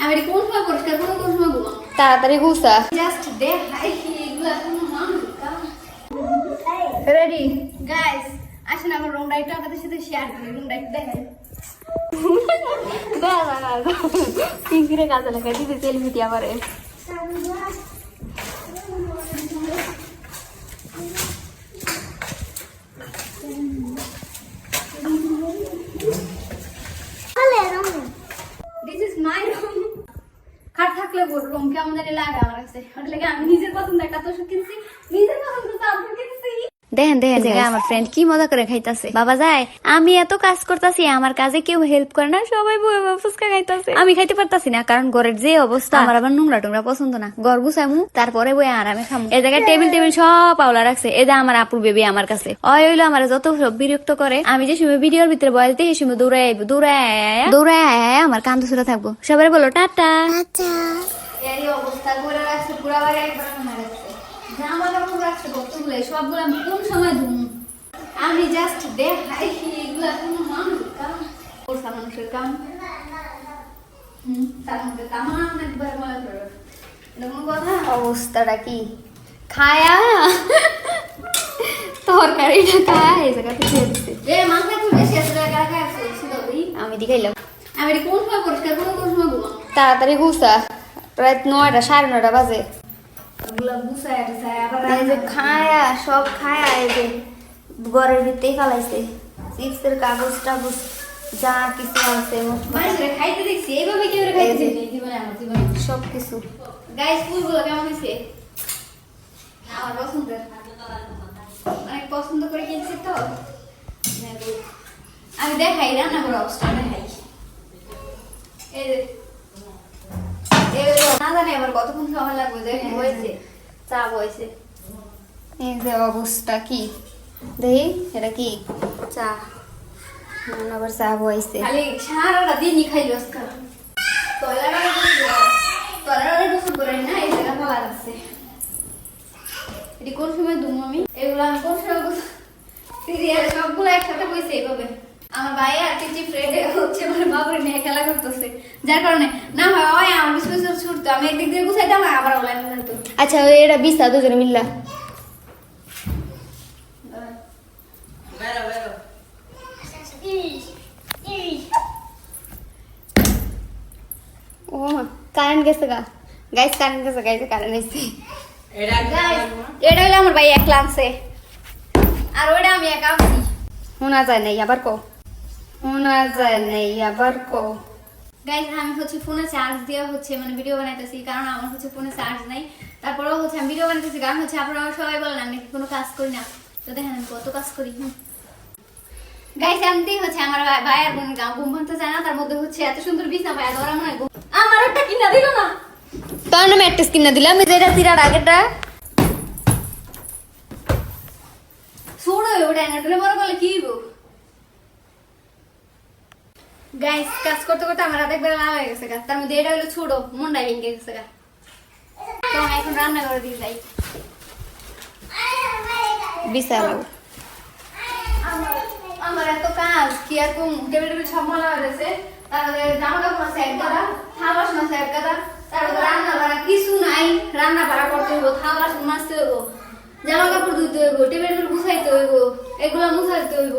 আমি এটা কোন সময় পরিষ্কার করবো, কোন সময় ঘুমাবো? তাড়াতাড়ি গুছা। জাস্ট দেখাই এগুলো কোনো মানুষ রেডি গাইস, আসেন আমার রুমটা একটু আপনাদের সাথে শেয়ার করি। রুমটা একটু দেখেন। পিঙ্কিরে কাজে লাগাই দিতে সেলফি দিয়া করে। This is my room. খাট থাকলে রুম কেমন জানি লাগে আমার কাছে। ওটা লাগে আমি নিজের পছন্দ একটা তোষক কিনছি, নিজের পছন্দ চাদর কিনছি। দেখেন দেখেন আমার ফ্রেন্ড কি মজা করে খাইতাছে। বাবা যায় আমি এত কাজ করতেছি, আমার কাজে কেউ হেল্প করে না, সবাই ফুচকা খাইতাছে। আমি খাইতে পারতাছি না, কারণ ঘরের যে অবস্থা, আমার আবার নোংরা টোংরা পছন্দ না। ঘর গুছামু তারপরে বই আরামে খামু। এই জায়গায় টেবিল টেবিল সব পাওলা রাখছে। এই যে আমার আপুর বেবি আমার কাছে হইলো আমার যত সব বিরক্ত করে। আমি যে সময় ভিডিওর ভিতরে বয়স দিই সেই সময় দৌড়াই আইবো, দৌড়ায় আমার কান্দ সুরা থাকবো। সবাই বলো টাটা। এই অবস্থা করে রাখছে, পুরা বাড়ি একবার সময় রাখছে। জামা কাপড় রাখছে কতগুলো, সবগুলো আমি কোন সময় ধুমু? আমি জাস্ট দেখাই এগুলো কোনো মানুষ কাম করছে, মানুষের কাম। তার মধ্যে তামাম একবার মনে করো, এটা কোনো কথা? অবস্থাটা কি খায়া তরকারিটা খায়া এই জায়গাতে খেয়ে দিচ্ছে। মাংস একটু বেশি আছে, কারা আমি দেখাইলাম। আমি এটা কোন সময় পরিষ্কার করবো, কোন সময় ঘুমাবো? তাড়াতাড়ি গুছা, রাত 9টা 9:30 বাজে। ওগুলা গুছায় টুছায় আবার এই যে খায়া সব খায়া এই যে ঘরের ভিতরেই ফেলাইছে চিপসের কাগজ টাগজ যা কিছু আছে মানুষেরা খাইতে দেখছি, এইভাবে কেউ খাইতে দেখি জীবনে, আমার জীবনে সব কিছু। গাইস ফুলগুলো কেমন হয়েছে? আমার পছন্দের, অনেক পছন্দ করে কিনছি তো। আমি দেখাই রান্না করা অবস্থা দেখাই। এই যে না জানি আবার কতক্ষণ সময় লাগবে। দেখেন হয়েছে, চা বয়েছে। এই যে অবস্থা কি দেখি, এটা কি চা? আবার চা বইছে। খালি সারাটা দিনই খাইলো আজকে। তলাটা গোসল করে না, এই জায়গা ভালো আছে। এটি কোন সময় দুমো আমি? এগুলো আমি কোন সময় সিরিয়াল সবগুলো একসাথে বইছে এইভাবে। আমার ভাই আর তিনটি ফ্রেন্ড হচ্ছে মানে বাবুর নিয়ে খেলা করতেছে, যার কারণে না হয় আমার পিছু পিছু ছুটতো। আমি একদিক দিয়ে গুছাইতাম, আবার অনলাইন গুছাইতো। আচ্ছা এটা বিস্তা দুজনে মিল্লা ও কারেন্ট গেছে গা। গাইস কারেন্ট গেছে, গাইস কারেন্ট আইছে। এটা হলো আমার ভাই একলা আনছে, আর ওইটা আমি একা আনছি। শোনা যায় নাই আবার কো, শোনা যায় নাই আবার কো। গাইস আমি হচ্ছে ফোনে চার্জ দেওয়া হচ্ছে মানে ভিডিও বানাইতেছি, কারণ আমার হচ্ছে ফোনে চার্জ নাই। তারপরেও হচ্ছে আমি ভিডিও বানাইতেছি, কারণ হচ্ছে আপনারা সবাই বলেন আমি নাকি কোনো কাজ করি না। তো দেখেন আমি কত কাজ করি। গাইস এমনিতেই হচ্ছে আমার ভাই আর বোন ঘুম ভাঙতে চায় না, তার মধ্যে হচ্ছে এত সুন্দর বিছনা পায়, ওরা মনে হয় আমার ওটা কিনা দিল না। তোর নামে একটা কিনা দিলাম, যেটা তিরার আগেটা ছোড়ো ওটা এনে বড় বলে কি হইব। গাইস কাজ করতে করতে আমার হাতে একবার লাল হয়ে গেছে গা, তার মধ্যে এটা হলো ছোট মন্ডাই ভেঙে গেছে গা। তো এখন রান্না করে দিয়ে যাই। বিশাল আমার এত কাজ কি আর কোন টেবিল টেবিল সব মলা হয়ে গেছে। তারপরে জামা কাপড় আছে এক গাদা, থালা বাসন আছে এক গাদা, তারপরে রান্না বাড়া কিছু নাই। রান্না বাড়া করতে হইব, থালা বাসন মাজতে হইব, জামা কাপড় ধুইতে হইব, টেবিল টেবিল গুছাইতে হইব, এগুলা মুছাইতে হইব।